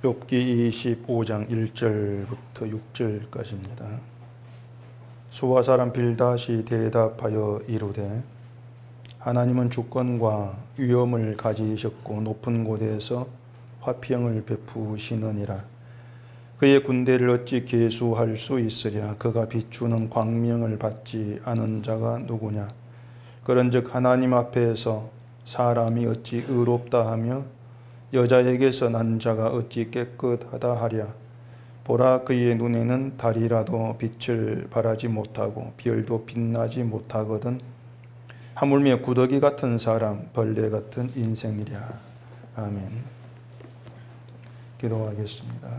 욥기 25장 1절부터 6절까지입니다. 수아 사람 빌닷이 대답하여 이르되 하나님은 주권과 위엄을 가지셨고 높은 곳에서 화평을 베푸시느니라. 그의 군대를 어찌 계수할 수 있으랴. 그가 비추는 광명을 받지 않은 자가 누구냐. 그런즉 하나님 앞에서 사람이 어찌 의롭다 하며 여자에게서 난 자가 어찌 깨끗하다 하랴. 보라, 그의 눈에는 달이라도 빛을 발하지 못하고 별도 빛나지 못하거든. 하물며 구더기 같은 사람, 벌레 같은 인생이랴. 아멘. 기도하겠습니다.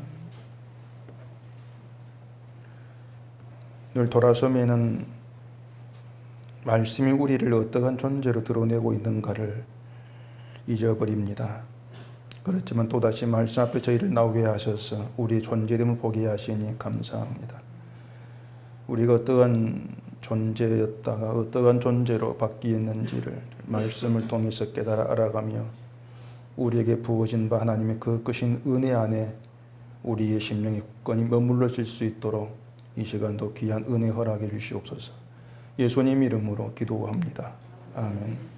늘 돌아서면은 말씀이 우리를 어떠한 존재로 드러내고 있는가를 잊어버립니다. 그렇지만 또다시 말씀 앞에 저희를 나오게 하셔서 우리의 존재됨을 보게 하시니 감사합니다. 우리가 어떠한 존재였다가 어떠한 존재로 바뀌었는지를 말씀을 통해서 깨달아 알아가며 우리에게 부어진 바 하나님의 그 크신 은혜 안에 우리의 심령이 굳건히 머물러질 수 있도록 이 시간도 귀한 은혜 허락해 주시옵소서. 예수님 이름으로 기도합니다. 아멘.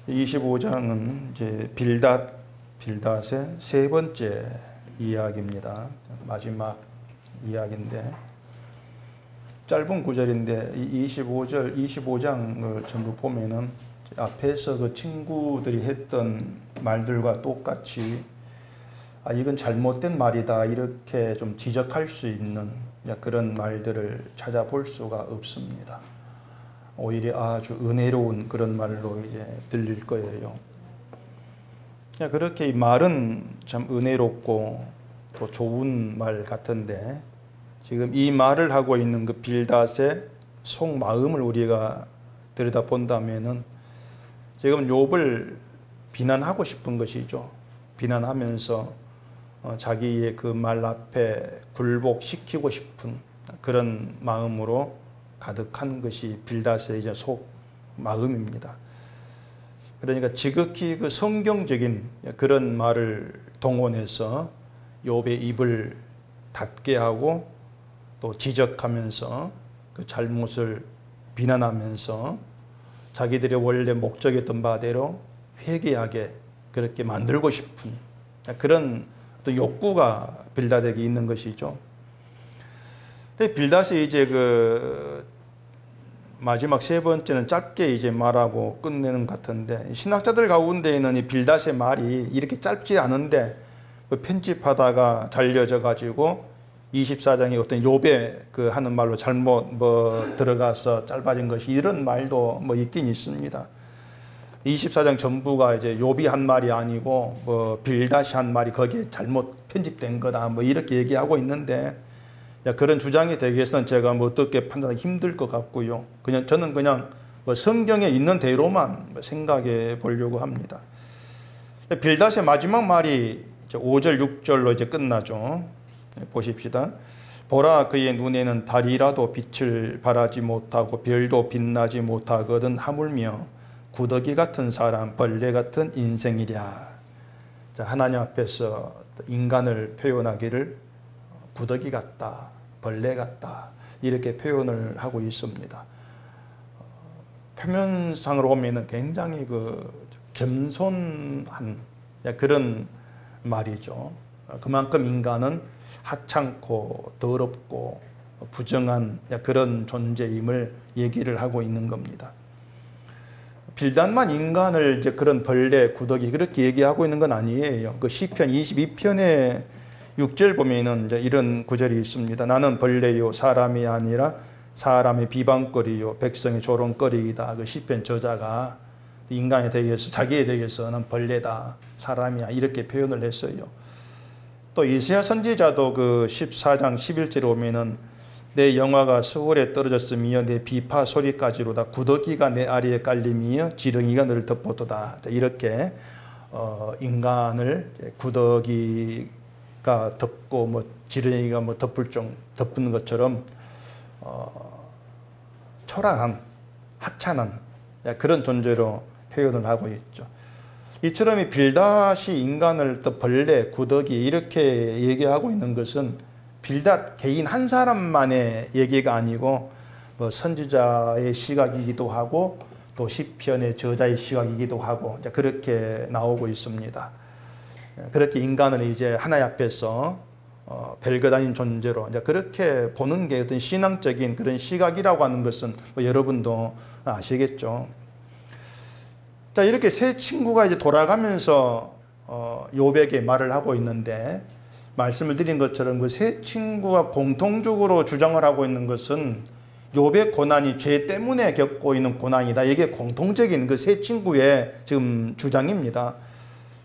25장은 이제 빌닷의 세 번째 이야기입니다. 마지막 이야기인데 짧은 구절인데 이 25장을 전부 보면은 앞에서 그 친구들이 했던 말들과 똑같이 이건 잘못된 말이다 이렇게 좀 지적할 수 있는 그런 말들을 찾아볼 수가 없습니다. 오히려 아주 은혜로운 그런 말로 이제 들릴 거예요. 그렇게 이 말은 참 은혜롭고 또 좋은 말 같은데 지금 이 말을 하고 있는 그 빌닷의 속마음을 우리가 들여다본다면은 지금 욥을 비난하고 싶은 것이죠. 비난하면서 자기의 그 말 앞에 굴복시키고 싶은 그런 마음으로 가득한 것이 빌닷의 이제 속 마음입니다. 그러니까 지극히 그 성경적인 그런 말을 동원해서 욥의 입을 닫게 하고 또 지적하면서 그 잘못을 비난하면서 자기들의 원래 목적이었던 바대로 회개하게 그렇게 만들고 싶은 그런 또 욕구가 빌닷에게 있는 것이죠. 빌닷이 이제 그 마지막 세 번째는 짧게 이제 말하고 끝내는 것 같은데 신학자들 가운데에는 이 빌닷의 말이 이렇게 짧지 않은데 편집하다가 잘려져 가지고 24장이 어떤 욥의 그 하는 말로 잘못 들어가서 짧아진 것이 이런 말도 있긴 있습니다. 24장 전부가 이제 욥이 한 말이 아니고 빌닷이 한 말이 거기에 잘못 편집된 거다 이렇게 얘기하고 있는데 그런 주장에 대해서는 제가 어떻게 판단하기 힘들 것 같고요. 저는 그냥 성경에 있는 대로만 생각해 보려고 합니다. 빌닷의 마지막 말이 5절, 6절로 이제 끝나죠. 보십시다. 보라, 그의 눈에는 달이라도 빛을 발하지 못하고 별도 빛나지 못하거든. 하물며 구더기 같은 사람, 벌레 같은 인생이랴. 하나님 앞에서 인간을 표현하기를 구더기 같다, 벌레 같다 이렇게 표현을 하고 있습니다. 표면상으로 보면 굉장히 겸손한 그런 말이죠. 그만큼 인간은 하찮고 더럽고 부정한 그런 존재임을 얘기를 하고 있는 겁니다. 빌닷만 인간을 이제 그런 벌레, 구더기 그렇게 얘기하고 있는 건 아니에요. 그 시편 22편에 6절 보면은 이제 이런 구절이 있습니다. 나는 벌레요 사람이 아니라 사람의 비방거리요 백성의 조롱거리이다. 그 시편 저자가 인간에 대해서 자기에 대해서는 벌레다, 사람이야 이렇게 표현을 했어요. 또 이사야 선지자도 그 14장 11절에 오면은 내 영화가 서울에 떨어졌으며 내 비파 소리까지로다. 구더기가 내 아래에 깔림이여 지렁이가 너를 덮었도다. 이렇게 인간을 구더기가 덮고 지렁이가 덮는 것처럼 초라한 하찮은 그런 존재로 표현을 하고 있죠. 이처럼 이 빌닷이 인간을 또 벌레, 구더기 이렇게 얘기하고 있는 것은 빌닷 개인 한 사람만의 얘기가 아니고 뭐 선지자의 시각이기도 하고 또 시편의 저자의 시각이기도 하고 이제 그렇게 나오고 있습니다. 그렇게 인간을 이제 하나님 앞에서 별것 아닌 존재로 이제 그렇게 보는 게 어떤 신앙적인 그런 시각이라고 하는 것은 뭐 여러분도 아시겠죠. 자, 이렇게 세 친구가 이제 돌아가면서 욥에게 말을 하고 있는데 말씀을 드린 것처럼 그 세 친구가 공통적으로 주장을 하고 있는 것은 욥의 고난이 죄 때문에 겪고 있는 고난이다. 이게 공통적인 그 세 친구의 지금 주장입니다.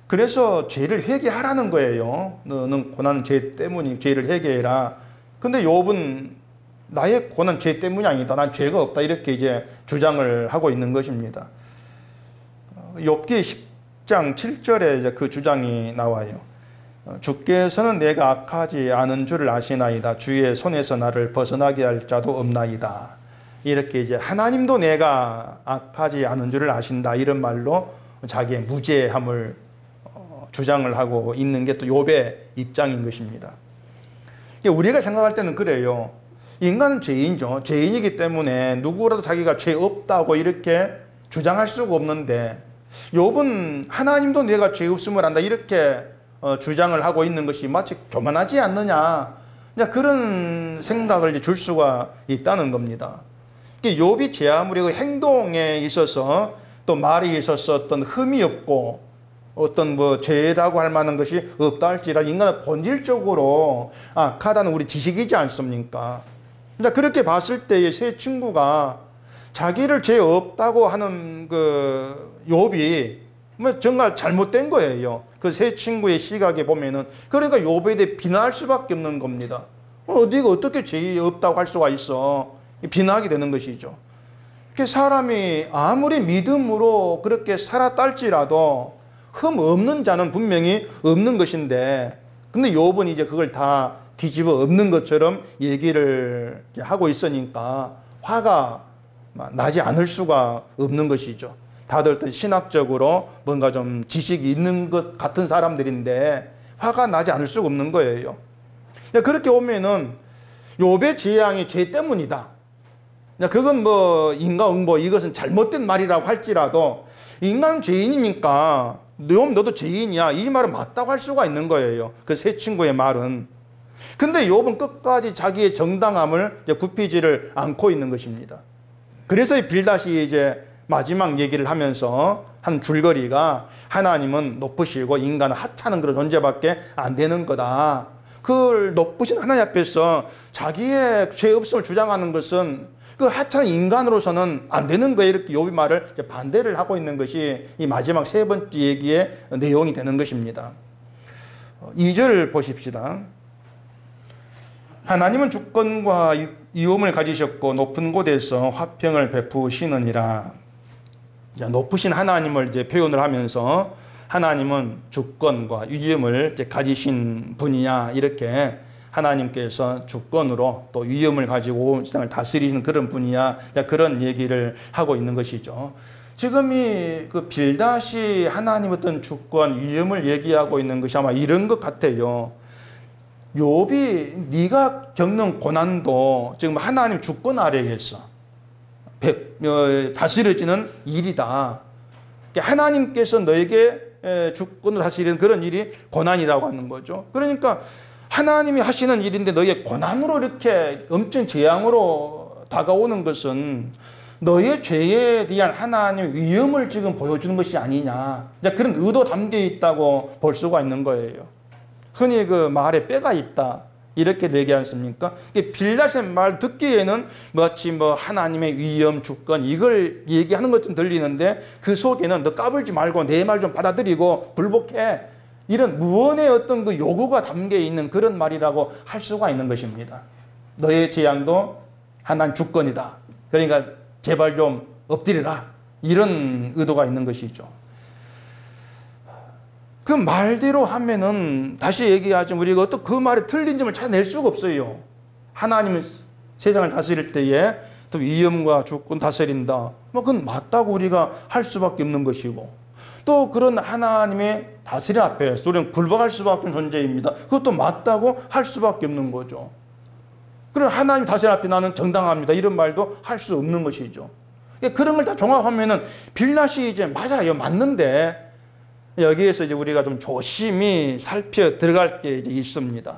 그래서 죄를 회개하라는 거예요. 너는 고난은 죄 때문이 죄를 회개해라. 근데 욥은 나의 고난 죄 때문이 아니다. 난 죄가 없다. 이렇게 이제 주장을 하고 있는 것입니다. 욥기 10장 7절에 이제 그 주장이 나와요. 주께서는 내가 악하지 않은 줄을 아시나이다. 주의 손에서 나를 벗어나게 할 자도 없나이다. 이렇게 이제 하나님도 내가 악하지 않은 줄을 아신다. 이런 말로 자기의 무죄함을 주장을 하고 있는 게 또 욥의 입장인 것입니다. 우리가 생각할 때는 그래요. 인간은 죄인이죠. 죄인이기 때문에 누구라도 자기가 죄 없다고 이렇게 주장할 수가 없는데 욥은 하나님도 내가 죄 없음을 안다 이렇게 주장을 하고 있는 것이 마치 교만하지 않느냐 그런 생각을 줄 수가 있다는 겁니다. 욥이 제 아무리 그 행동에 있어서 또 말에 있어서 어떤 흠이 없고 어떤 뭐 죄라고 할 만한 것이 없다 할지라도 인간은 본질적으로 악하다는 우리 지식이지 않습니까? 그렇게 봤을 때의 세 친구가 자기를 죄 없다고 하는 그 욥이 뭐 정말 잘못된 거예요. 그 세 친구의 시각에 보면은 그러니까 욥에 대해 비난할 수밖에 없는 겁니다. 네가 어떻게 죄 없다고 할 수가 있어? 비난하게 되는 것이죠. 사람이 아무리 믿음으로 그렇게 살았다 할지라도 흠 없는 자는 분명히 없는 것인데 근데 욥은 이제 그걸 다 뒤집어 엎는 것처럼 얘기를 하고 있으니까 화가 나지 않을 수가 없는 것이죠. 다들 어떤 신학적으로 뭔가 좀 지식이 있는 것 같은 사람들인데 화가 나지 않을 수가 없는 거예요. 그렇게 오면은 욥의 재앙이 죄 때문이다. 그건 뭐 인과응보 이것은 잘못된 말이라고 할지라도 인간은 죄인이니까 욥 너도 죄인이야. 이 말은 맞다고 할 수가 있는 거예요. 그 세 친구의 말은. 근데 욥은 끝까지 자기의 정당함을 굽히지를 않고 있는 것입니다. 그래서 이 빌닷이 이제 마지막 얘기를 하면서 한 줄거리가 하나님은 높으시고 인간은 하찮은 그런 존재밖에 안 되는 거다. 그걸 높으신 하나님 앞에서 자기의 죄 없음을 주장하는 것은 그 하찮은 인간으로서는 안 되는 거예요. 이렇게 욥이 말을 반대를 하고 있는 것이 이 마지막 세 번째 얘기의 내용이 되는 것입니다. 2절 보십시다. 하나님은 주권과 위엄을 가지셨고 높은 곳에서 화평을 베푸시느니라. 높으신 하나님을 이제 표현을 하면서 하나님은 주권과 위엄을 이제 가지신 분이야. 이렇게 하나님께서 주권으로 또 위엄을 가지고 세상을 다스리는 그런 분이야. 그런 얘기를 하고 있는 것이죠. 지금 그 빌닷이 하나님 어떤 주권, 위엄을 얘기하고 있는 것이 아마 이런 것 같아요. 욥이 네가 겪는 고난도 지금 하나님 주권 아래에 있어. 다스려지는 일이다. 하나님께서 너에게 주권을 다스리는 그런 일이 고난이라고 하는 거죠. 그러니까 하나님이 하시는 일인데 너의 고난으로 이렇게 엄청 재앙으로 다가오는 것은 너의 죄에 대한 하나님의 위엄을 지금 보여주는 것이 아니냐. 그런 의도 담겨 있다고 볼 수가 있는 거예요. 흔히 그 말에 뼈가 있다. 이렇게 얘기하지 않습니까? 빌닷의 말 듣기에는 마치 뭐 하나님의 위엄, 주권 이걸 얘기하는 것처럼 들리는데 그 속에는 너 까불지 말고 내 말 좀 받아들이고 굴복해. 이런 무언의 어떤 그 요구가 담겨 있는 그런 말이라고 할 수가 있는 것입니다. 너의 재앙도 하나님 주권이다. 그러니까 제발 좀 엎드리라. 이런 의도가 있는 것이죠. 그 말대로 하면은 다시 얘기하자면 우리가 어떤 그 말에 틀린 점을 찾아낼 수가 없어요. 하나님은 세상을 다스릴 때에 또 위엄과 주권 다스린다. 뭐 그건 맞다고 우리가 할 수밖에 없는 것이고 또 그런 하나님의 다스림 앞에서 우리는 굴복할 수밖에 없는 존재입니다. 그것도 맞다고 할 수밖에 없는 거죠. 그런 하나님 다스림 앞에 나는 정당합니다. 이런 말도 할 수 없는 것이죠. 그런 걸 다 종합하면은 빌닷이 이제 맞아요. 맞는데 여기에서 이제 우리가 좀 조심히 살펴 들어갈 게 이제 있습니다.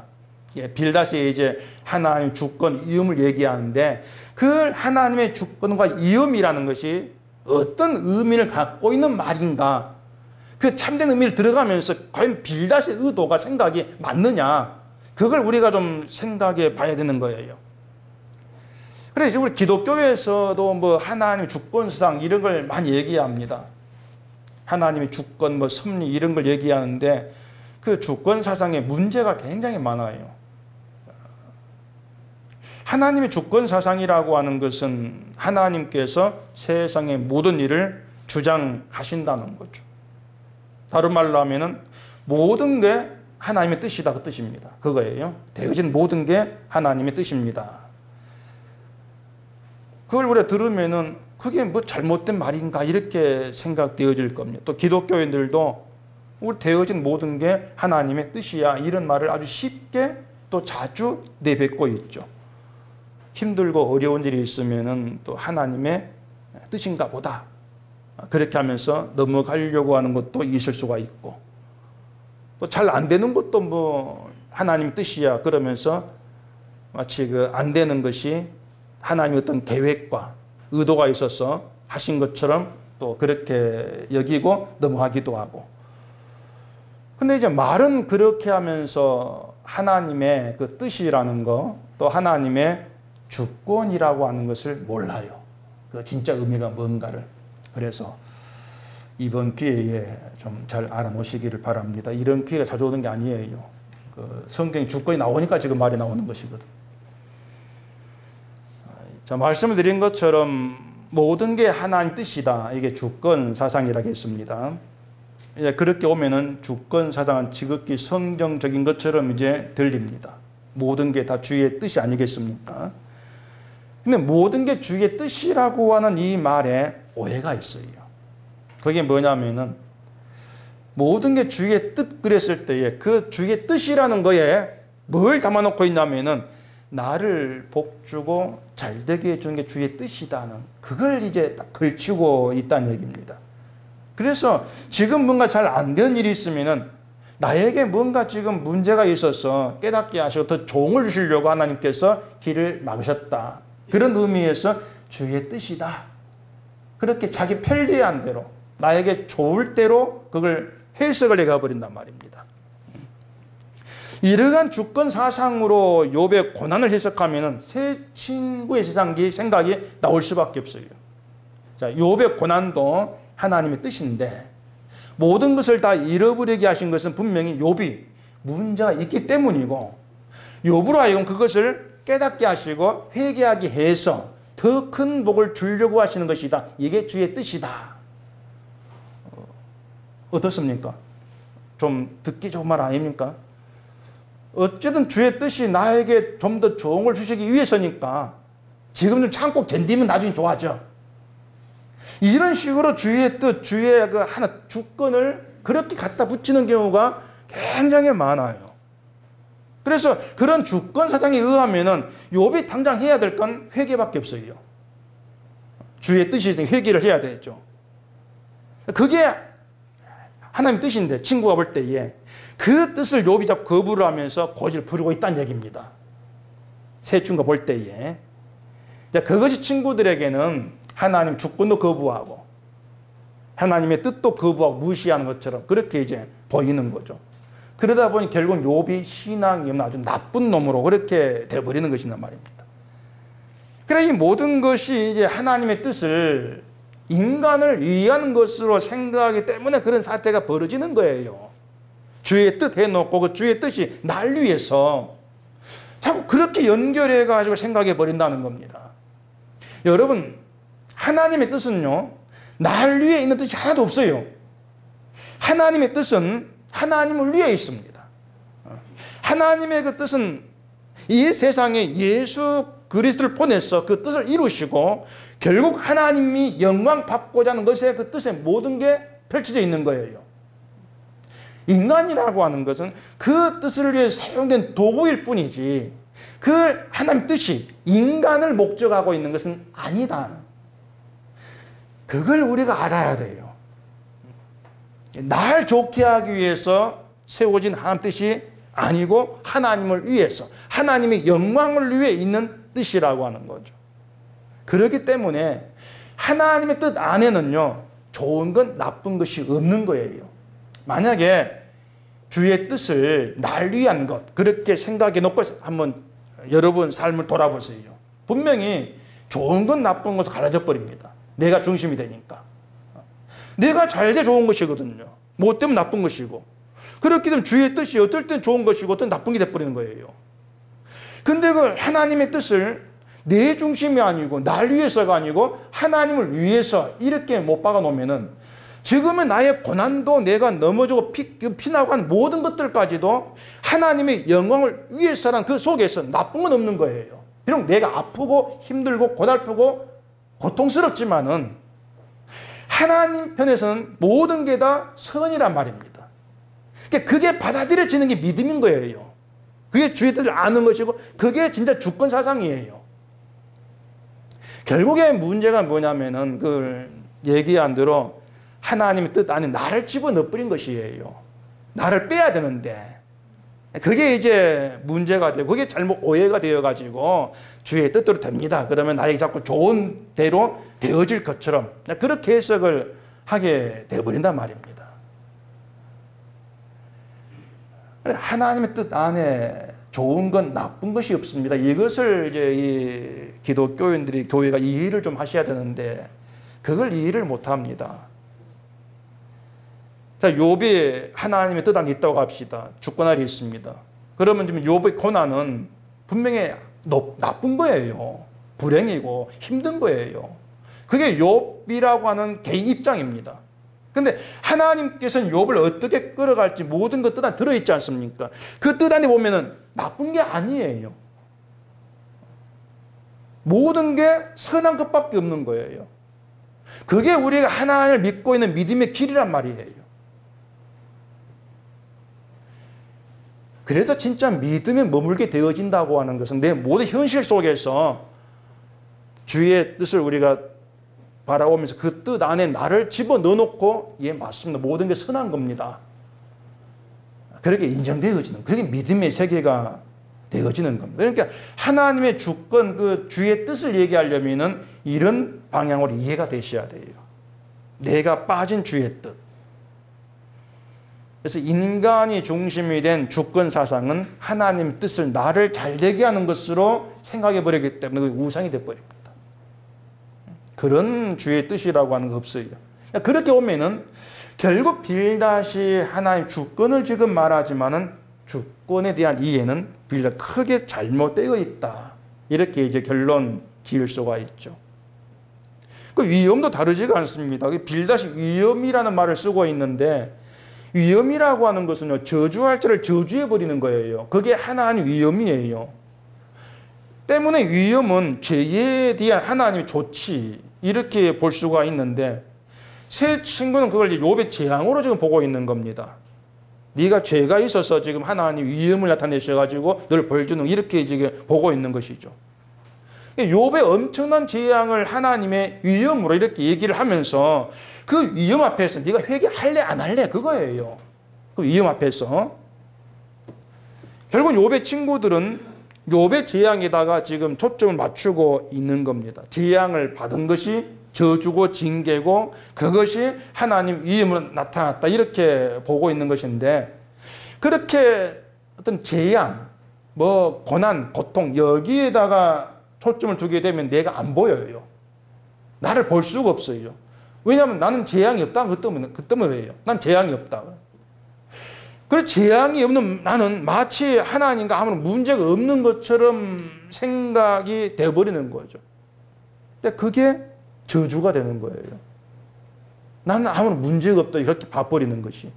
빌닷이 이제 하나님의 주권, 이음을 얘기하는데 그 하나님의 주권과 이음이라는 것이 어떤 의미를 갖고 있는 말인가? 그 참된 의미를 들어가면서 과연 빌닷의 의도가 생각이 맞느냐? 그걸 우리가 좀 생각해 봐야 되는 거예요. 그래서 우리 기독교에서도 뭐 하나님 주권상 이런 걸 많이 얘기합니다. 하나님의 주권, 뭐 섭리 이런 걸 얘기하는데 그 주권 사상에 문제가 굉장히 많아요. 하나님의 주권 사상이라고 하는 것은 하나님께서 세상의 모든 일을 주장하신다는 거죠. 다른 말로 하면은 모든 게 하나님의 뜻이다 그 뜻입니다. 그거예요. 되어진 모든 게 하나님의 뜻입니다. 그걸 우리가 들으면은 그게 뭐 잘못된 말인가 이렇게 생각되어질 겁니다. 또 기독교인들도 우리 되어진 모든 게 하나님의 뜻이야 이런 말을 아주 쉽게 또 자주 내뱉고 있죠. 힘들고 어려운 일이 있으면은 또 하나님의 뜻인가 보다 그렇게 하면서 넘어가려고 하는 것도 있을 수가 있고 또 잘 안 되는 것도 뭐 하나님 뜻이야 그러면서 마치 그 안 되는 것이 하나님의 어떤 계획과 의도가 있어서 하신 것처럼 또 그렇게 여기고 넘어가기도 하고. 근데 이제 말은 그렇게 하면서 하나님의 그 뜻이라는 거, 또 하나님의 주권이라고 하는 것을 몰라요. 그 진짜 의미가 뭔가를. 그래서 이번 기회에 좀 잘 알아놓으시기를 바랍니다. 이런 기회가 자주 오는 게 아니에요. 그 성경에 주권이 나오니까 지금 말이 나오는 것이거든. 자, 말씀을 드린 것처럼 모든 게 하나님 뜻이다. 이게 주권 사상이라고 했습니다. 이제 그렇게 오면은 주권 사상은 지극히 성경적인 것처럼 이제 들립니다. 모든 게 다 주의 뜻이 아니겠습니까? 근데 모든 게 주의 뜻이라고 하는 이 말에 오해가 있어요. 그게 뭐냐면은 모든 게 주의 뜻 그랬을 때에 그 주의 뜻이라는 거에 뭘 담아놓고 있냐면은 나를 복주고 잘되게 해주는 게 주의 뜻이다는 그걸 이제 딱 걸치고 있다는 얘기입니다. 그래서 지금 뭔가 잘 안 되는 일이 있으면은 나에게 뭔가 지금 문제가 있어서 깨닫게 하시고 더 종을 주시려고 하나님께서 길을 막으셨다. 그런 의미에서 주의 뜻이다. 그렇게 자기 편리한 대로 나에게 좋을 대로 그걸 해석을 해가버린단 말입니다. 이러한 주권 사상으로 욥의 고난을 해석하면 새 친구의 생각이 나올 수밖에 없어요. 자, 욥의 고난도 하나님의 뜻인데 모든 것을 다 잃어버리게 하신 것은 분명히 욥이 문제가 있기 때문이고 욥으로 하여금 그것을 깨닫게 하시고 회개하게 해서 더 큰 복을 주려고 하시는 것이다. 이게 주의 뜻이다. 어떻습니까? 좀 듣기 좋은 말 아닙니까? 어쨌든 주의 뜻이 나에게 좀 더 좋은 걸 주시기 위해서니까 지금 좀 참고 견디면 나중에 좋아져. 이런 식으로 주의 뜻, 주의 그 하나 주권을 그렇게 갖다 붙이는 경우가 굉장히 많아요. 그래서 그런 주권 사상에 의하면은 욥이 당장 해야 될 건 회개밖에 없어요. 주의 뜻이 회개를 해야 되죠. 그게 하나님 뜻인데 친구가 볼 때에 그 뜻을 욥이 자꾸 거부를 하면서 고집을 부리고 있다는 얘기입니다. 새 친구가 볼 때에 그것이 친구들에게는 하나님 주권도 거부하고 하나님의 뜻도 거부하고 무시하는 것처럼 그렇게 이제 보이는 거죠. 그러다 보니 결국 욥이 신앙이 없는 아주 나쁜 놈으로 그렇게 되어버리는 것이란 말입니다. 그래 이 모든 것이 이제 하나님의 뜻을 인간을 위한 것으로 생각하기 때문에 그런 사태가 벌어지는 거예요. 주의 뜻 해놓고 그 주의 뜻이 날 위해서 자꾸 그렇게 연결해가지고 생각해 버린다는 겁니다. 여러분 하나님의 뜻은요 날 위에 있는 뜻이 하나도 없어요. 하나님의 뜻은 하나님을 위해 있습니다. 하나님의 그 뜻은 이 세상에 예수 그리스도를 보내서 그 뜻을 이루시고 결국 하나님이 영광 받고자 하는 것에 그 뜻의 모든 게 펼쳐져 있는 거예요. 인간이라고 하는 것은 그 뜻을 위해 사용된 도구일 뿐이지 그 하나님 뜻이 인간을 목적하고 있는 것은 아니다. 그걸 우리가 알아야 돼요. 날 좋게 하기 위해서 세워진 하나님 뜻이 아니고 하나님을 위해서 하나님의 영광을 위해 있는 뜻이라고 하는 거죠. 그렇기 때문에 하나님의 뜻 안에는요 좋은 건 나쁜 것이 없는 거예요. 만약에 주의 뜻을 날 위한 것 그렇게 생각해 놓고 한번 여러분 삶을 돌아보세요. 분명히 좋은 건 나쁜 것으로 갈라져 버립니다. 내가 중심이 되니까. 내가 잘 돼 좋은 것이거든요. 뭐 때문에 나쁜 것이고. 그렇기 때문에 주의 뜻이 어떨 땐 좋은 것이고 어떤 나쁜 게 돼버리는 거예요. 근데 그 하나님의 뜻을 내 중심이 아니고 날 위해서가 아니고 하나님을 위해서 이렇게 못 박아 놓으면은 지금의 나의 고난도 내가 넘어지고 피나고 한 모든 것들까지도 하나님의 영광을 위해서란 그 속에서 나쁜 건 없는 거예요. 비록 내가 아프고 힘들고 고달프고 고통스럽지만은 하나님 편에서는 모든 게 다 선이란 말입니다. 그게 받아들여지는 게 믿음인 거예요. 그게 주의 뜻을 아는 것이고 그게 진짜 주권 사상이에요. 결국에 문제가 뭐냐면은 그 얘기한 대로 하나님의 뜻 안에 나를 집어넣어버린 것이에요. 나를 빼야 되는데 그게 이제 문제가 되고 그게 잘못 오해가 되어가지고 주의 뜻대로 됩니다. 그러면 나에게 자꾸 좋은 대로 되어질 것처럼 그렇게 해석을 하게 되어버린단 말입니다. 하나님의 뜻 안에 좋은 건 나쁜 것이 없습니다. 이것을 이제 이 기독교인들이 교회가 이해를 좀 하셔야 되는데 그걸 이해를 못 합니다. 자, 욥이 하나님의 뜻 안에 있다고 합시다. 주권알이 있습니다. 그러면 지금 욥의 고난은 분명히 나쁜 거예요. 불행이고 힘든 거예요. 그게 욥이라고 하는 개인 입장입니다. 근데 하나님께서는 욥을 어떻게 끌어갈지 모든 것 뜻 안에 들어있지 않습니까? 그 뜻 안에 보면은 나쁜 게 아니에요. 모든 게 선한 것밖에 없는 거예요. 그게 우리가 하나님을 믿고 있는 믿음의 길이란 말이에요. 그래서 진짜 믿음에 머물게 되어진다고 하는 것은 내 모든 현실 속에서 주의 뜻을 우리가 바라보면서 그 뜻 안에 나를 집어넣어 놓고 예 맞습니다. 모든 게 선한 겁니다. 그렇게 인정되어지는 그게 믿음의 세계가 되어지는 겁니다. 그러니까 하나님의 주권 그 주의 뜻을 얘기하려면은 이런 방향으로 이해가 되셔야 돼요. 내가 빠진 주의 뜻. 그래서 인간이 중심이 된 주권 사상은 하나님의 뜻을 나를 잘되게 하는 것으로 생각해 버리기 때문에 우상이 돼 버립니다. 그런 주의 뜻이라고 하는 거 없어요. 그렇게 오면은 결국 빌닷이 하나님 주권을 지금 말하지만은 주권에 대한 이해는 빌닷 크게 잘못되어 있다. 이렇게 이제 결론 지을 수가 있죠. 그 위엄도 다르지가 않습니다. 빌닷이 위엄이라는 말을 쓰고 있는데 위엄이라고 하는 것은요, 저주할 자를 저주해버리는 거예요. 그게 하나님 위엄이에요. 때문에 위엄은 죄에 대한 하나님의 조치, 이렇게 볼 수가 있는데, 새 친구는 그걸 욥의 재앙으로 지금 보고 있는 겁니다. 네가 죄가 있어서 지금 하나님 위엄을 나타내셔가지고 널 벌 주는, 이렇게 지금 보고 있는 것이죠. 욥의 엄청난 재앙을 하나님의 위엄으로 이렇게 얘기를 하면서 그 위험 앞에서 네가 회개할래 안 할래 그거예요. 그 위험 앞에서 결국 욥의 친구들은 욥의 재앙에다가 지금 초점을 맞추고 있는 겁니다. 재앙을 받은 것이 저주고 징계고 그것이 하나님 위엄으로 나타났다 이렇게 보고 있는 것인데, 그렇게 어떤 재앙, 뭐 고난, 고통 여기에다가 초점을 두게 되면 내가 안 보여요. 나를 볼 수가 없어요. 왜냐하면 나는 재앙이 없다. 그 때문에요. 난 재앙이 없다. 그래서 재앙이 없는 나는 마치 하나님과 아무런 문제가 없는 것처럼 생각이 되어버리는 거죠. 근데 그게 저주가 되는 거예요. 나는 아무런 문제가 없다. 이렇게 봐버리는 것이.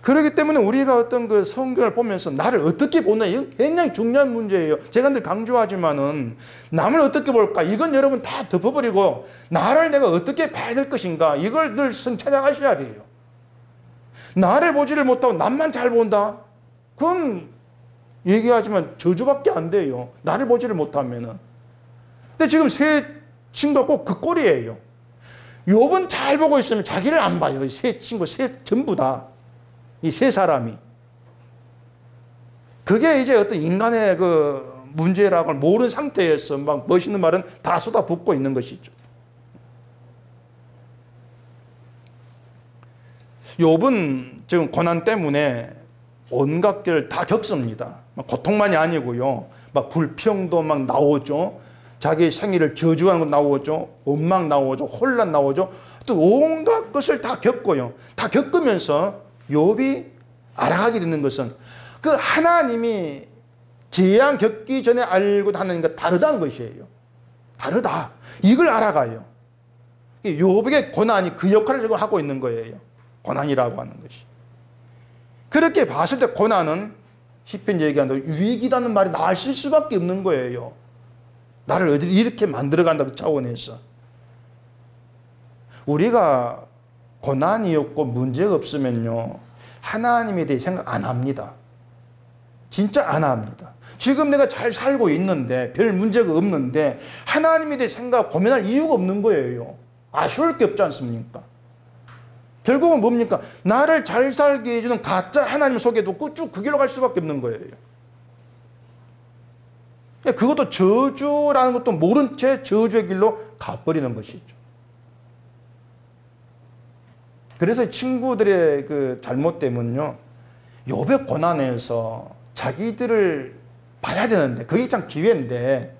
그렇기 때문에 우리가 어떤 그 성경을 보면서 나를 어떻게 보나, 이건 굉장히 중요한 문제예요. 제가 늘 강조하지만은 남을 어떻게 볼까, 이건 여러분 다 덮어버리고 나를 내가 어떻게 봐야 될 것인가, 이걸 늘 찾아가셔야 돼요. 나를 보지를 못하고 남만 잘 본다? 그건 얘기하지만 저주밖에 안 돼요. 나를 보지를 못하면은. 근데 지금 세 친구가 꼭 그 꼴이에요. 욥은 잘 보고 있으면 자기를 안 봐요. 세 친구, 전부 다. 이 세 사람이. 그게 이제 어떤 인간의 그 문제라고 모르는 상태에서 막 멋있는 말은 다 쏟아붓고 있는 것이죠. 욥은 지금 고난 때문에 온갖 걸 다 겪습니다. 고통만이 아니고요. 막 불평도 막 나오죠. 자기 생일을 저주하는 것 나오죠. 원망 나오죠. 혼란 나오죠. 또 온갖 것을 다 겪고요. 다 겪으면서 욥이 알아가게 되는 것은 그 하나님이 재앙 겪기 전에 알고 하나님과 다르다는 것이에요. 다르다. 이걸 알아가요. 욥에게 고난이 그 역할을 지금 하고 있는 거예요. 고난이라고 하는 것이. 그렇게 봤을 때 고난은 시편 얘기한다. 유익이라는 말이 나실 수밖에 없는 거예요. 나를 이렇게 만들어간다 그 차원에서. 우리가 고난이 없고 문제가 없으면요, 하나님에 대해 생각 안 합니다. 진짜 안 합니다. 지금 내가 잘 살고 있는데, 별 문제가 없는데 하나님에 대해 생각, 고민할 이유가 없는 거예요. 아쉬울 게 없지 않습니까? 결국은 뭡니까? 나를 잘 살게 해주는 가짜 하나님 속에 두고 쭉 그 길로 갈 수밖에 없는 거예요. 그것도 저주라는 것도 모른 채 저주의 길로 가버리는 것이죠. 그래서 친구들의 그 잘못 때문요, 욥의 고난에서 자기들을 봐야 되는데, 그게 참 기회인데,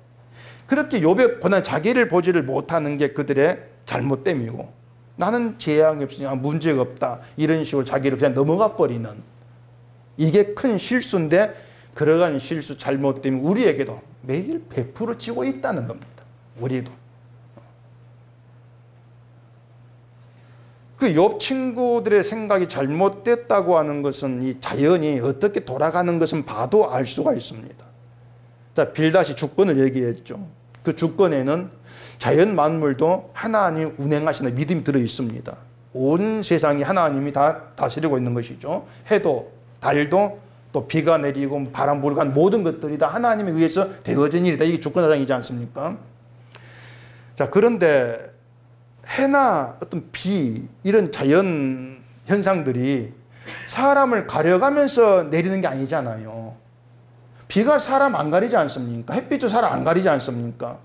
그렇게 욥의 고난, 자기를 보지를 못하는 게 그들의 잘못됨이고, 나는 재앙이 없으니까 문제가 없다, 이런 식으로 자기를 그냥 넘어가 버리는, 이게 큰 실수인데, 그러한 실수, 잘못 때문에 우리에게도 매일 베풀어지고 있다는 겁니다. 우리도. 그 욥 친구들의 생각이 잘못됐다고 하는 것은 이 자연이 어떻게 돌아가는 것은 봐도 알 수가 있습니다. 자, 빌닷이 주권을 얘기했죠. 그 주권에는 자연 만물도 하나님 운행하시는 믿음이 들어 있습니다. 온 세상이 하나님이 다 다스리고 있는 것이죠. 해도, 달도, 또 비가 내리고 바람 불고 한 모든 것들이 다 하나님에 의해서 되어진 일이다. 이게 주권사상이지 않습니까? 자, 그런데 해나 어떤 비, 이런 자연 현상들이 사람을 가려가면서 내리는 게 아니잖아요. 비가 사람 안 가리지 않습니까? 햇빛도 사람 안 가리지 않습니까?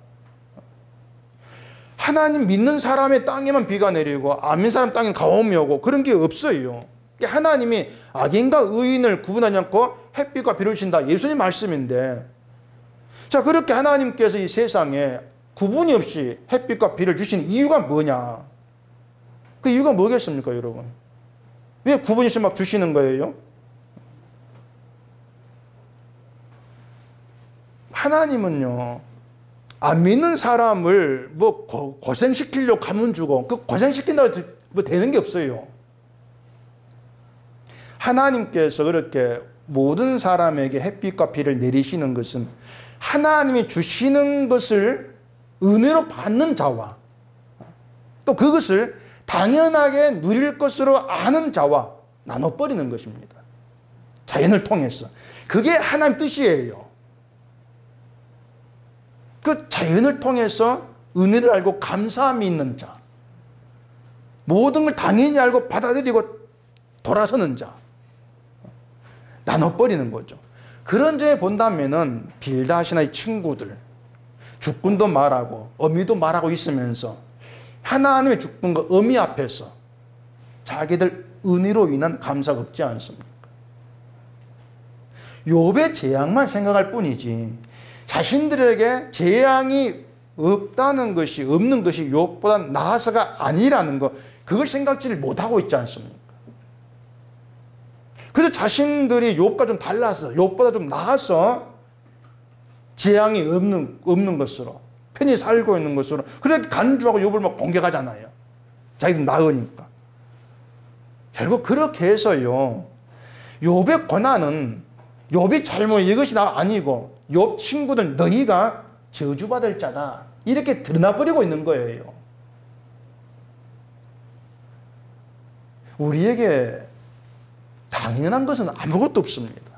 하나님 믿는 사람의 땅에만 비가 내리고 안 믿는 사람 땅에는 가뭄이 오고 그런 게 없어요. 하나님이 악인과 의인을 구분하지 않고 햇빛과 비를 주신다. 예수님 말씀인데, 자, 그렇게 하나님께서 이 세상에 구분이 없이 햇빛과 비를 주시는 이유가 뭐냐? 그 이유가 뭐겠습니까, 여러분? 왜 구분이 없이 막 주시는 거예요? 하나님은요, 안 믿는 사람을 뭐 고생시키려고 가면 주고, 그 고생시킨다고 뭐 되는 게 없어요. 하나님께서 그렇게 모든 사람에게 햇빛과 비를 내리시는 것은 하나님이 주시는 것을 은혜로 받는 자와 또 그것을 당연하게 누릴 것으로 아는 자와 나눠버리는 것입니다. 자연을 통해서. 그게 하나님 뜻이에요. 그 자연을 통해서 은혜를 알고 감사함이 있는 자, 모든 걸 당연히 알고 받아들이고 돌아서는 자, 나눠버리는 거죠. 그런 점에 본다면은 빌닷이나 이 친구들, 주권도 말하고 어미도 말하고 있으면서 하나님의 주권과 어미 앞에서 자기들 은혜로 인한 감사가 없지 않습니까? 욥의 재앙만 생각할 뿐이지 자신들에게 재앙이 없다는 것이, 없는 것이 욥보다 나아서가 아니라는 것, 그걸 생각지를 못하고 있지 않습니까? 그래서 자신들이 욥과 좀 달라서, 욥보다 좀 나아서 재앙이 없는 것으로, 편히 살고 있는 것으로, 그렇게 간주하고 욥을 막 공격하잖아요. 자기들 나으니까. 결국 그렇게 해서요, 욥의 고난은 욥이 잘못 이것이 나 아니고 욥 친구들 너희가 저주받을 자다 이렇게 드러나버리고 있는 거예요. 우리에게 당연한 것은 아무것도 없습니다.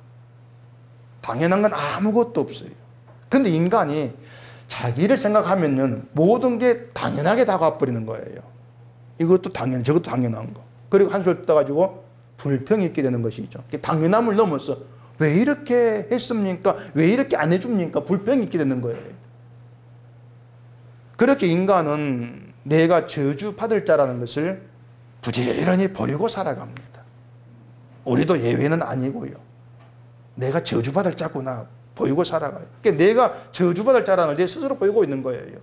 당연한 건 아무것도 없어요. 그런데 인간이 자기를 생각하면 모든 게 당연하게 다가와버리는 거예요. 이것도 당연, 저것도 당연한 거. 그리고 한술 떠가지고 불평이 있게 되는 것이죠. 당연함을 넘어서 왜 이렇게 했습니까? 왜 이렇게 안 해줍니까? 불평이 있게 되는 거예요. 그렇게 인간은 내가 저주받을 자라는 것을 부지런히 보이고 살아갑니다. 우리도 예외는 아니고요. 내가 저주받을 자구나 보이고 살아가요. 그러니까 내가 저주받을 자라는 걸 내 스스로 보이고 있는 거예요.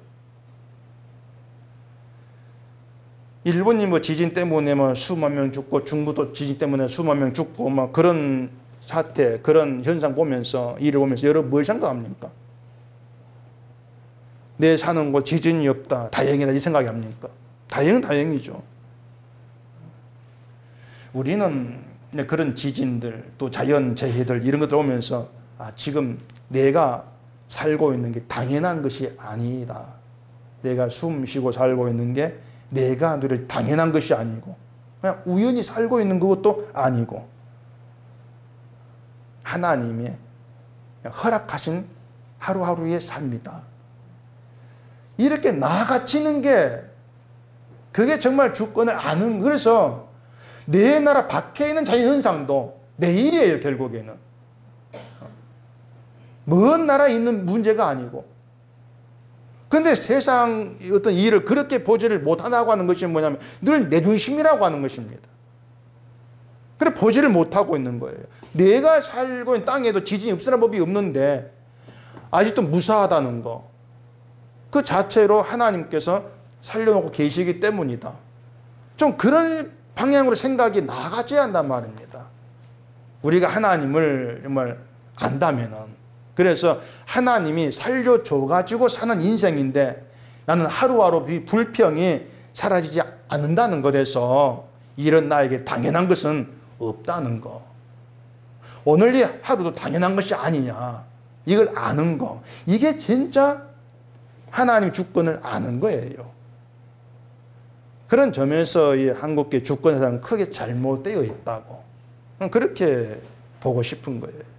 일본이 뭐 지진 때문에 뭐 수만 명 죽고 중국도 지진 때문에 수만 명 죽고 막 그런 사태, 그런 현상 보면서 일을 보면서 여러분 뭘 생각합니까? 내 사는 곳 지진이 없다. 다행이다 이 생각이 합니까? 다행이죠. 우리는 그런 지진들 또 자연재해들 이런 것들 오면서 지금 내가 살고 있는 게 당연한 것이 아니다. 내가 숨 쉬고 살고 있는 게 내가 누릴 당연한 것이 아니고 그냥 우연히 살고 있는 것도 아니고 하나님이 허락하신 하루하루의 삶이다. 이렇게 나아가치는 게 그게 정말 주권을 아는 그래서 내 나라 밖에 있는 자연현상도 내 일이에요. 결국에는 먼 나라에 있는 문제가 아니고 그런데 세상 어떤 일을 그렇게 보지를 못하고 하는 것이 뭐냐면 늘 내 중심이라고 하는 것입니다. 그래 보지를 못하고 있는 거예요. 내가 살고 있는 땅에도 지진이 없으나 법이 없는데 아직도 무사하다는 거 그 자체로 하나님께서 살려놓고 계시기 때문이다. 좀 그런 방향으로 생각이 나가져야 한단 말입니다. 우리가 하나님을 정말 안다면은 그래서 하나님이 살려줘가지고 사는 인생인데 나는 하루하루 불평이 사라지지 않는다는 것에서 이런 나에게 당연한 것은 없다는 거. 오늘 이 하루도 당연한 것이 아니냐. 이걸 아는 거. 이게 진짜 하나님 주권을 아는 거예요. 그런 점에서 이 한국계 주권사상은 크게 잘못되어 있다고. 그렇게 보고 싶은 거예요.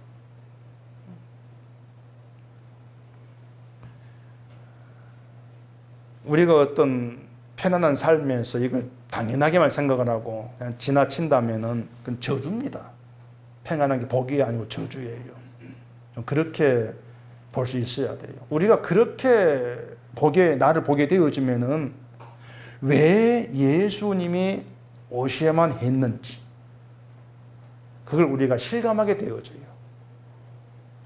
우리가 어떤 편안한 삶에서 이걸 당연하게만 생각을 하고 그냥 지나친다면은 그건 저주입니다. 평안한 게 복이 아니고 저주예요. 좀 그렇게 볼 수 있어야 돼요. 우리가 그렇게 나를 보게 되어지면은 왜 예수님이 오셔야만 했는지 그걸 우리가 실감하게 되어져요.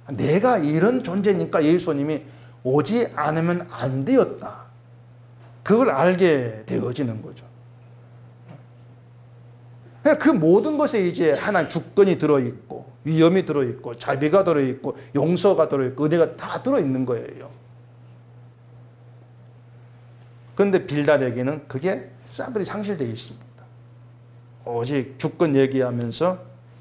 내가 이런 존재니까 예수님이 오지 않으면 안 되었다. 그걸 알게 되어지는 거죠. 그 모든 것에 이제 하나님 주권이 들어있고 위엄이 들어있고 자비가 들어있고 용서가 들어있고 은혜가 다 들어있는 거예요. 그런데 빌닷에게는 그게 싸그리 상실되어 있습니다. 오직 주권 얘기하면서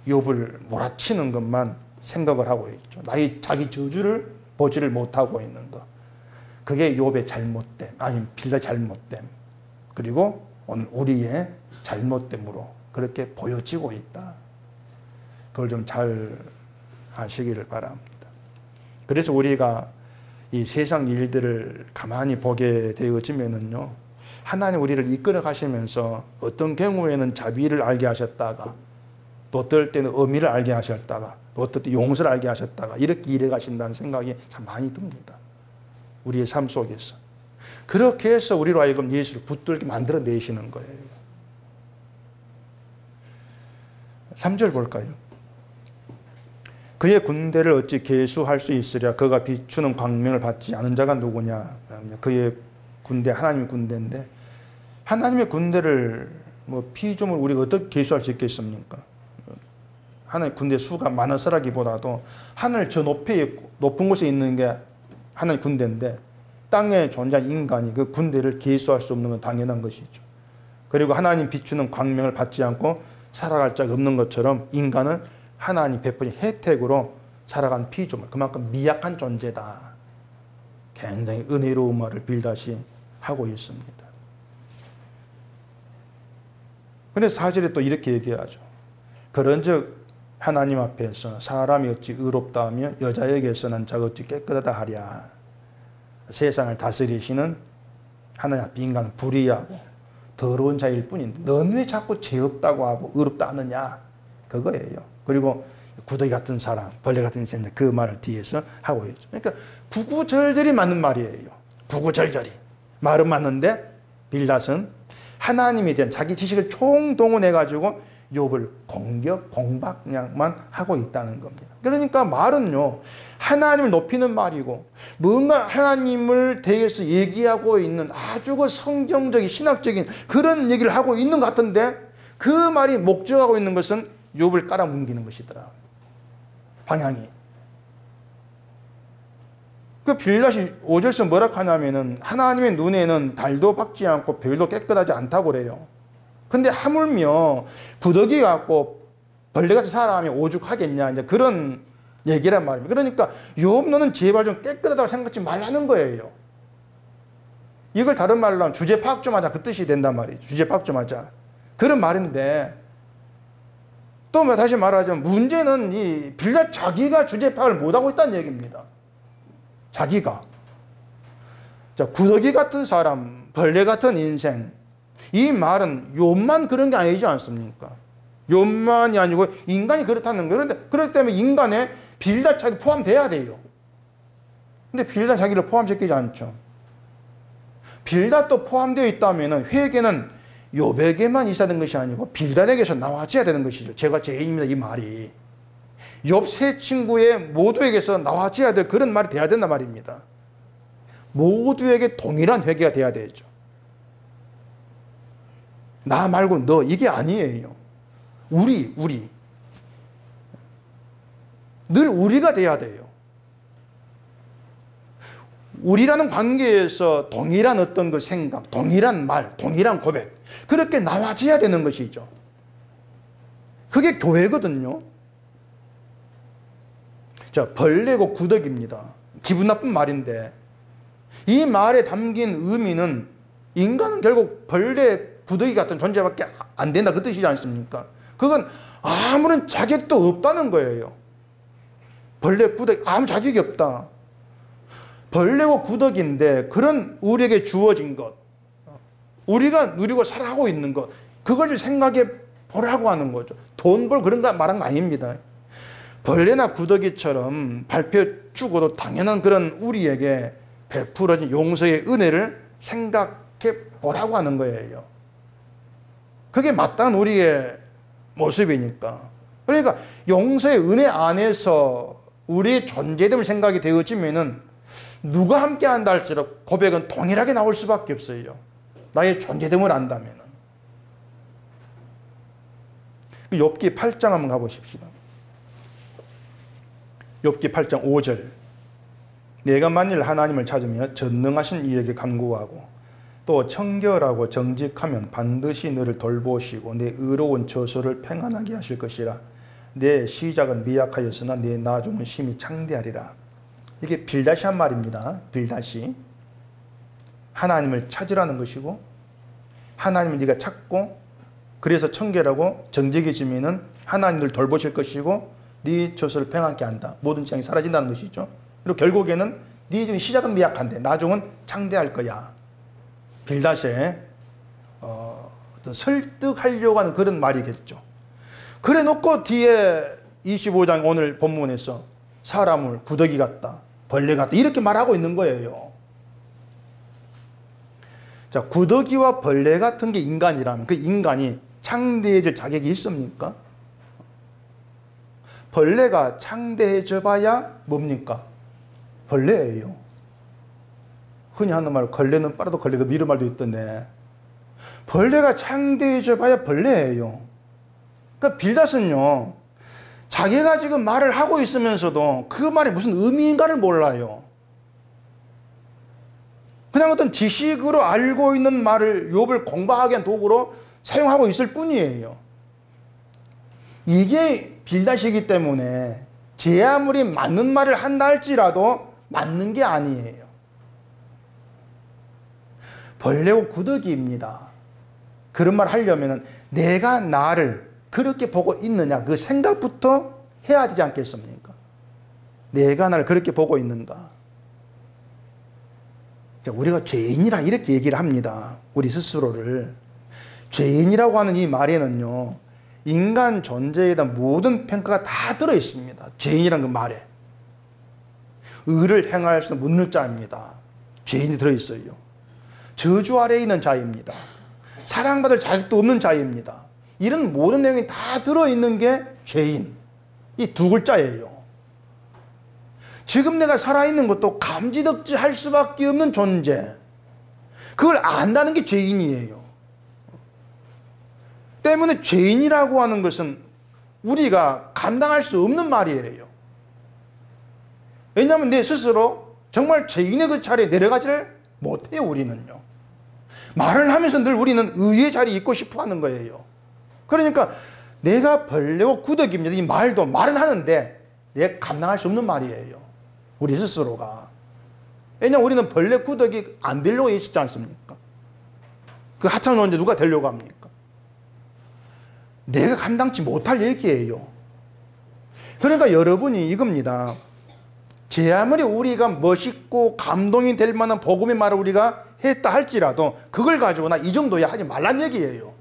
욥을 몰아치는 것만 생각을 하고 있죠. 자기 저주를 보지를 못하고 있는 것. 그게 욥의 잘못됨, 아니 빌닷의 잘못됨, 그리고 오늘 우리의 잘못됨으로 그렇게 보여지고 있다. 그걸 좀 잘 아시기를 바랍니다. 그래서 우리가 이 세상 일들을 가만히 보게 되어지면은요, 하나님 우리를 이끌어 가시면서 어떤 경우에는 자비를 알게 하셨다가 또 어떨 때는 의미를 알게 하셨다가 또 어떨 때 용서를 알게 하셨다가 이렇게 일해 가신다는 생각이 참 많이 듭니다. 우리의 삶 속에서. 그렇게 해서 우리로 하여금 예수를 붙들게 만들어 내시는 거예요. 3절 볼까요? 그의 군대를 어찌 계수할 수 있으랴. 그가 비추는 광명을 받지 않은 자가 누구냐. 그의 군대, 하나님의 군대인데 하나님의 군대를 뭐 피조물 우리가 어떻게 계수할 수 있겠습니까? 하나님 군대 수가 많아서라기보다도 하늘 저 높은 곳에 있는 게 하나님 군대인데 땅에 존재한 인간이 그 군대를 계수할 수 없는 건 당연한 것이죠. 그리고 하나님 비추는 광명을 받지 않고 살아갈 자가 없는 것처럼 인간은 하나님 베푸신 혜택으로 살아간 피조물, 그만큼 미약한 존재다. 굉장히 은혜로운 말을 빌닷이 하고 있습니다. 그런데 4절에 또 이렇게 얘기하죠. 그런즉 하나님 앞에서 사람이 어찌 의롭다 하며 여자에게서는 자가 어찌 깨끗하다 하랴. 세상을 다스리시는 하나님 앞에 인간은 불의하고 더러운 자일 뿐인데 너는 왜 자꾸 죄 없다고 하고 의롭다 하느냐, 그거예요. 그리고 구더기 같은 사람, 벌레 같은 인생, 그 말을 뒤에서 하고 있죠. 그러니까 구구절절이 맞는 말이에요. 구구절절이 말은 맞는데 빌닷은 하나님에 대한 자기 지식을 총동원해가지고 욥을 공격, 공박만 하고 있다는 겁니다. 그러니까 말은요, 하나님을 높이는 말이고 뭔가 하나님을 대해서 얘기하고 있는 아주 그 성경적인 신학적인 그런 얘기를 하고 있는 것 같은데 그 말이 목적하고 있는 것은 욥을 깔아뭉개는 것이더라. 방향이. 그 빌닷이 5절에서 뭐라 하냐면은 하나님의 눈에는 달도 박지 않고 별도 깨끗하지 않다고 그래요. 근데 하물며 구더기 같고 벌레 같은 사람이 오죽하겠냐, 이제 그런 얘기란 말입니다. 그러니까 욥 너는 제발 좀 깨끗하다고 생각하지 말라는 거예요. 이걸 다른 말로 하면 주제 파악 좀 하자, 그 뜻이 된단 말이에요. 주제 파악 좀 하자, 그런 말인데, 또 다시 말하자면 문제는 이 빌닷 자기가 주제 파악을 못하고 있다는 얘기입니다. 자기가. 자, 구더기 같은 사람, 벌레 같은 인생, 이 말은 욥만 그런 게 아니지 않습니까? 욥만이 아니고 인간이 그렇다는 거예요. 그런데 그렇기 때문에 인간에 빌닷 자기 포함돼야 돼요. 근데 빌닷 자기를 포함시키지 않죠. 빌닷도 포함되어 있다면 회개는 욥에게만 있어야 되는 것이 아니고 빌닷에게서 나와줘야 되는 것이죠. 제가 죄인입니다, 이 말이. 욥 세 친구의 모두에게서 나와줘야 될 그런 말이 돼야 된단 말입니다. 모두에게 동일한 회개가 돼야 되죠. 나 말고 너, 이게 아니에요. 우리. 늘 우리가 돼야 돼요. 우리라는 관계에서 동일한 어떤 그 생각, 동일한 말, 동일한 고백, 그렇게 나와줘야 되는 것이죠. 그게 교회거든요. 자, 벌레고 구더기입니다. 기분 나쁜 말인데 이 말에 담긴 의미는 인간은 결국 벌레, 구더기 같은 존재밖에 안 된다, 그 뜻이지 않습니까? 그건 아무런 자격도 없다는 거예요. 벌레, 구더기 아무 자격이 없다. 벌레고 구더기인데 그런 우리에게 주어진 것, 우리가 누리고 살아가고 있는 것, 그걸 생각해 보라고 하는 거죠. 돈 벌 그런 거 말한 거 아닙니다. 벌레나 구더기처럼 밟혀 죽어도 당연한 그런 우리에게 베풀어진 용서의 은혜를 생각해 보라고 하는 거예요. 그게 마땅한 우리의 모습이니까. 그러니까 용서의 은혜 안에서 우리의 존재됨을 생각이 되어지면은 누가 함께 한다 할지라도 고백은 동일하게 나올 수밖에 없어요. 나의 존재됨을 안다면. 욥기 8장 한번 가보십시다. 욥기 8장 5절. 내가 만일 하나님을 찾으며 전능하신 이에게 간구하고 또 청결하고 정직하면 반드시 너를 돌보시고 내 의로운 저소를 평안하게 하실 것이라. 내 시작은 미약하였으나 내 나중은 심히 창대하리라. 이게 빌닷이 한 말입니다. 빌닷이 하나님을 찾으라는 것이고, 하나님을 네가 찾고 그래서 청결하고 정직해지면은 하나님을 돌보실 것이고 네 저소를 평안케 한다. 모든 재앙이 사라진다는 것이죠. 그리고 결국에는 네 중에 시작은 미약한데 나중은 창대할 거야. 빌닷의 어떤 설득하려고 하는 그런 말이겠죠. 그래 놓고 뒤에 25장 오늘 본문에서 사람을 구더기 같다, 벌레 같다 이렇게 말하고 있는 거예요. 자, 구더기와 벌레 같은 게 인간이라면 그 인간이 창대해질 자격이 있습니까? 벌레가 창대해져 봐야 뭡니까? 벌레예요. 흔히 하는 말, 걸레는 빨아도 걸레도 미는 말도 있던데, 벌레가 창대해져 봐야 벌레예요. 그러니까 빌닷은요, 자기가 지금 말을 하고 있으면서도 그 말이 무슨 의미인가를 몰라요. 그냥 어떤 지식으로 알고 있는 말을 욥을 공부하기 위한 도구로 사용하고 있을 뿐이에요. 이게 빌다시기 때문에 제 아무리 맞는 말을 한다 할지라도 맞는 게 아니에요. 벌레고 구더기입니다. 그런 말 하려면 내가 나를 그렇게 보고 있느냐 그 생각부터 해야 되지 않겠습니까? 내가 나를 그렇게 보고 있는가? 우리가 죄인이라 이렇게 얘기를 합니다. 우리 스스로를. 죄인이라고 하는 이 말에는요, 인간 존재에 대한 모든 평가가 다 들어있습니다. 죄인이라는 그 말에. 의를 행할 수 없는 묻는 자입니다. 죄인이 들어있어요. 저주 아래에 있는 자입니다. 사랑받을 자격도 없는 자입니다. 이런 모든 내용이 다 들어있는 게 죄인. 이 두 글자예요. 지금 내가 살아있는 것도 감지덕지 할 수밖에 없는 존재. 그걸 안다는 게 죄인이에요. 때문에 죄인이라고 하는 것은 우리가 감당할 수 없는 말이에요. 왜냐하면 내 스스로 정말 죄인의 그 자리에 내려가지를 못해요, 우리는요. 말을 하면서 늘 우리는 의의 자리에 있고 싶어 하는 거예요. 그러니까 내가 벌레고 구더기입니다. 이 말도 말은 하는데 내가 감당할 수 없는 말이에요. 우리 스스로가. 왜냐하면 우리는 벌레 구더기 안 되려고 있지 않습니까? 그 하찮은 존재 누가 되려고 합니까? 내가 감당치 못할 얘기예요. 그러니까 여러분이 이겁니다. 제 아무리 우리가 멋있고 감동이 될 만한 복음의 말을 우리가 했다 할지라도 그걸 가지고 나 이 정도야 하지 말란 얘기예요.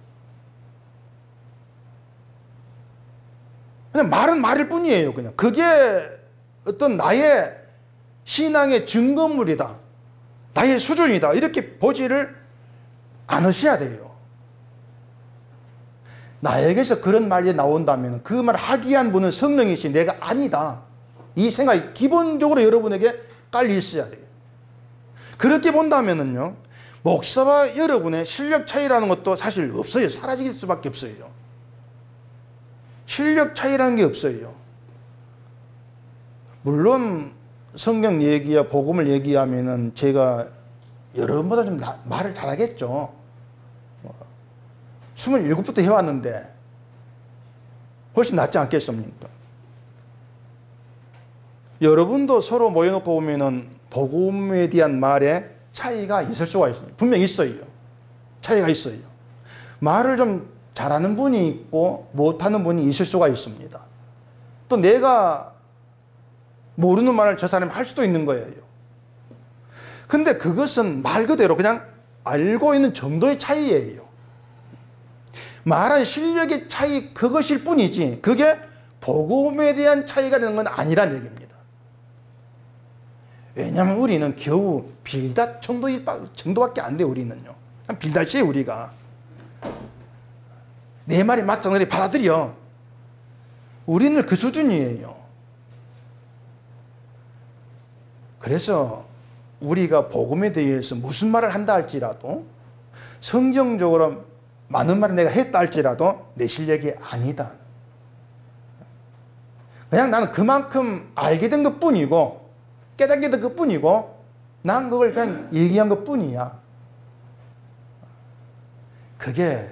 그냥 말은 말일 뿐이에요. 그냥 그게 어떤 나의 신앙의 증거물이다, 나의 수준이다, 이렇게 보지를 않으셔야 돼요. 나에게서 그런 말이 나온다면 그 말을 하기 위한 분은 성령이시 내가 아니다, 이 생각이 기본적으로 여러분에게 깔려 있어야 돼요. 그렇게 본다면은요, 목사와 여러분의 실력 차이라는 것도 사실 없어요. 사라질 수밖에 없어요. 실력 차이라는 게 없어요. 물론 성경 얘기야 복음을 얘기하면은 제가 여러분보다 좀 말을 잘하겠죠. 27부터 해왔는데 훨씬 낫지 않겠습니까? 여러분도 서로 모여놓고 보면은 복음에 대한 말에 차이가 있을 수가 있습니다. 분명히 있어요. 차이가 있어요. 말을 좀 잘하는 분이 있고 못하는 분이 있을 수가 있습니다. 또 내가 모르는 말을 저 사람이 할 수도 있는 거예요. 근데 그것은 말 그대로 그냥 알고 있는 정도의 차이예요. 말한 실력의 차이 그것일 뿐이지 그게 복음에 대한 차이가 되는 건 아니란 얘기입니다. 왜냐하면 우리는 겨우 빌닷 정도밖에 안 돼요. 우리는요. 빌닷이에요. 우리가. 내 말이 맞잖아. 받아들여. 우리는 그 수준이에요. 그래서 우리가 복음에 대해서 무슨 말을 한다 할지라도 성경적으로 많은 말을 내가 했다 할지라도 내 실력이 아니다. 그냥 나는 그만큼 알게 된 것 뿐이고 깨닫게 된 것 뿐이고 난 그걸 그냥 얘기한 것 뿐이야. 그게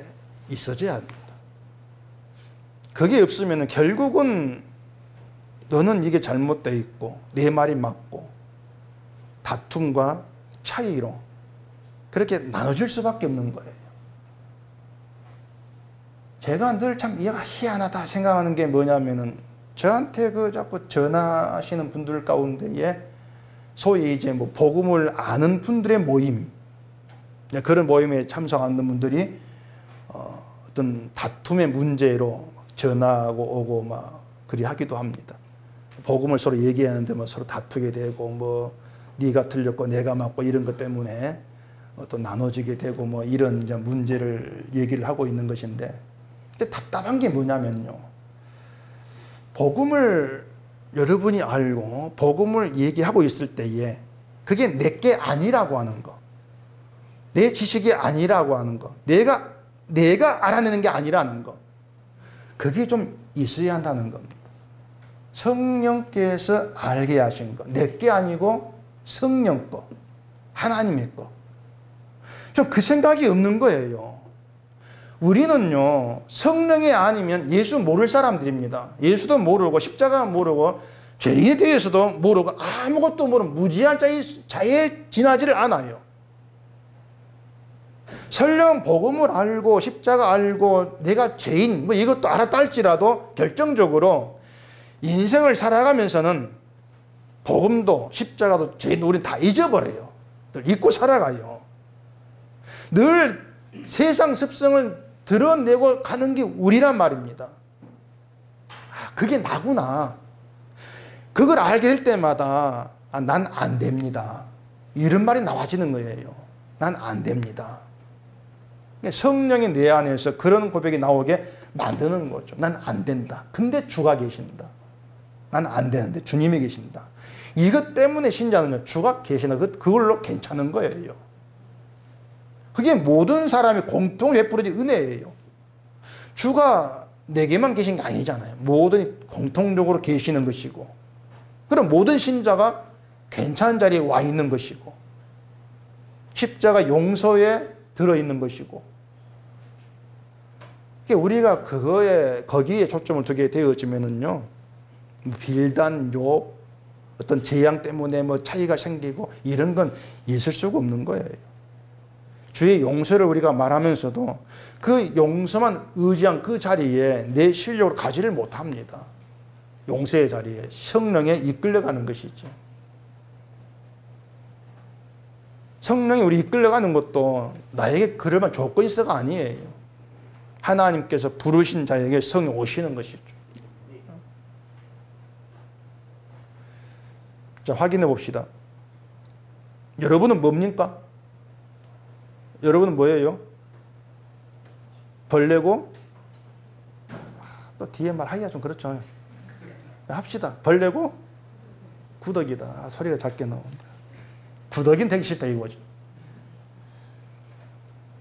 있어져야 합니다. 그게 없으면 결국은 너는 이게 잘못되어 있고 내 말이 맞고 다툼과 차이로 그렇게 나눠질 수밖에 없는 거예요. 제가 늘 참 이해가 희한하다 생각하는 게 뭐냐면은 저한테 그 자꾸 전화하시는 분들 가운데에 소위 이제 뭐 복음을 아는 분들의 모임, 그런 모임에 참석하는 분들이 어떤 다툼의 문제로 전화하고 오고 막 그리 하기도 합니다. 복음을 서로 얘기하는데 뭐 서로 다투게 되고 뭐 네가 틀렸고 내가 맞고 이런 것 때문에 또 나눠지게 되고 뭐 이런 이제 문제를 얘기를 하고 있는 것인데, 근데 답답한 게 뭐냐면요, 복음을 여러분이 알고 복음을 얘기하고 있을 때에 그게 내게 아니라고 하는 거, 내 지식이 아니라고 하는 거, 내가 알아내는 게 아니라는 거, 그게 좀 있어야 한다는 겁니다. 성령께서 알게 하신 거, 내게 아니고 성령 거, 하나님의 거. 좀 그 생각이 없는 거예요. 우리는요, 성령이 아니면 예수 모를 사람들입니다. 예수도 모르고 십자가 모르고 죄인에 대해서도 모르고 아무것도 모르는 무지한 자에 지나지를 않아요. 설령 복음을 알고 십자가 알고 내가 죄인 이것도 알았다 할지라도 결정적으로 인생을 살아가면서는 복음도 십자가도 죄인도 우리는 다 잊어버려요. 늘 잊고 살아가요. 늘 세상 습성을 드러내고 가는 게 우리란 말입니다. 그게 나구나. 그걸 알게 될 때마다 난 안 됩니다. 이런 말이 나와지는 거예요. 난 안 됩니다. 성령이 내 안에서 그런 고백이 나오게 만드는 거죠. 난 안 된다. 근데 주가 계신다. 난 안 되는데 주님이 계신다. 이것 때문에 신자는요, 주가 계시나 그걸로 괜찮은 거예요. 그게 모든 사람이 공통으로 베풀어진 은혜예요. 주가 내게만 계신 게 아니잖아요. 모든 공통적으로 계시는 것이고, 그럼 모든 신자가 괜찮은 자리에 와 있는 것이고, 십자가 용서에 들어있는 것이고, 우리가 거기에 초점을 두게 되어지면은요, 빌단, 욥, 어떤 재앙 때문에 차이가 생기고 이런 건 있을 수가 없는 거예요. 주의 용서를 우리가 말하면서도 그 용서만 의지한 그 자리에 내 실력으로 가지를 못합니다. 용서의 자리에 성령에 이끌려가는 것이죠. 성령이 우리 이끌려가는 것도 나에게 그럴만 조건이 있어가 아니에요. 하나님께서 부르신 자에게 성이 오시는 것이죠. 자, 확인해 봅시다. 여러분은 뭡니까? 여러분은 뭐예요? 벌레고, 또 뒤에 말하기가 좀 그렇죠. 합시다. 벌레고 구더기다. 소리가 작게 나온다. 구더기는 되기 싫다 이거죠.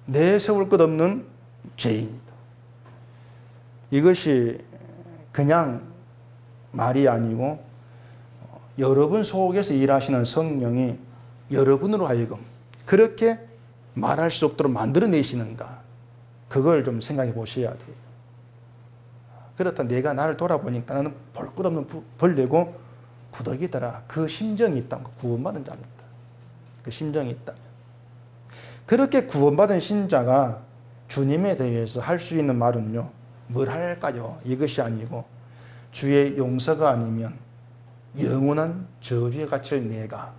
내세울 것 없는 죄인이다. 이것이 그냥 말이 아니고 여러분 속에서 일하시는 성령이 여러분으로 하여금 그렇게 말할 수 없도록 만들어내시는가, 그걸 좀 생각해 보셔야 돼요. 그렇다 내가 나를 돌아보니까 나는 볼 것 없는 벌레고 구더기더라. 그 심정이 있다면 구원받은 자입니다. 그 심정이 있다면. 그렇게 구원받은 신자가 주님에 대해서 할 수 있는 말은요, 뭘 할까요? 이것이 아니고 주의 용서가 아니면 영원한 저주에 갇힐 내가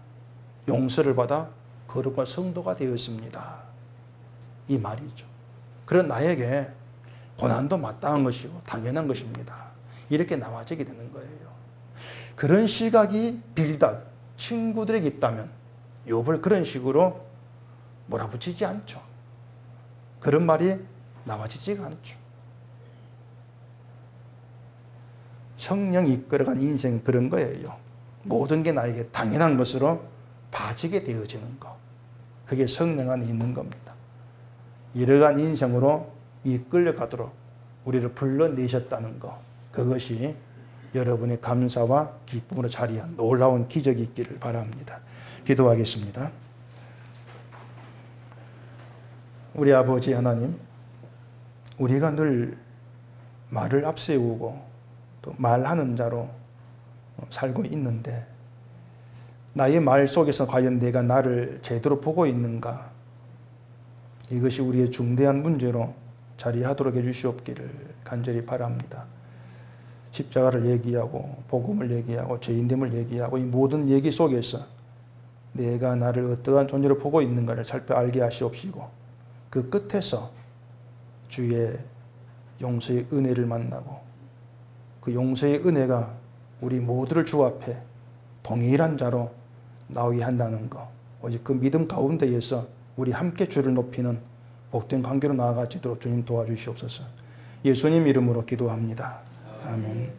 용서를 받아 거룩한 성도가 되었습니다. 이 말이죠. 그런 나에게 고난도 마땅한 것이고 당연한 것입니다. 이렇게 나와지게 되는 거예요. 그런 시각이 빌닷 친구들에게 있다면 욥을 그런 식으로 몰아붙이지 않죠. 그런 말이 나와지지가 않죠. 성령이 이끌어간 인생은 그런 거예요. 모든 게 나에게 당연한 것으로 봐지게 되어지는 것. 그게 성령 안에 있는 겁니다. 이러한 인생으로 이끌려가도록 우리를 불러내셨다는 것. 그것이 여러분의 감사와 기쁨으로 자리한 놀라운 기적이 있기를 바랍니다. 기도하겠습니다. 우리 아버지 하나님, 우리가 늘 말을 앞세우고 또 말하는 자로 살고 있는데 나의 말 속에서 과연 내가 나를 제대로 보고 있는가, 이것이 우리의 중대한 문제로 자리하도록 해주시옵기를 간절히 바랍니다. 십자가를 얘기하고 복음을 얘기하고 죄인됨을 얘기하고 이 모든 얘기 속에서 내가 나를 어떠한 존재로 보고 있는가를 살펴 알게 하시옵시고, 그 끝에서 주의 용서의 은혜를 만나고 그 용서의 은혜가 우리 모두를 주 앞에 동일한 자로 나오게 한다는 것, 오직 그 믿음 가운데에서 우리 함께 주를 높이는 복된 관계로 나아가지도록 주님 도와주시옵소서. 예수님 이름으로 기도합니다. 아멘.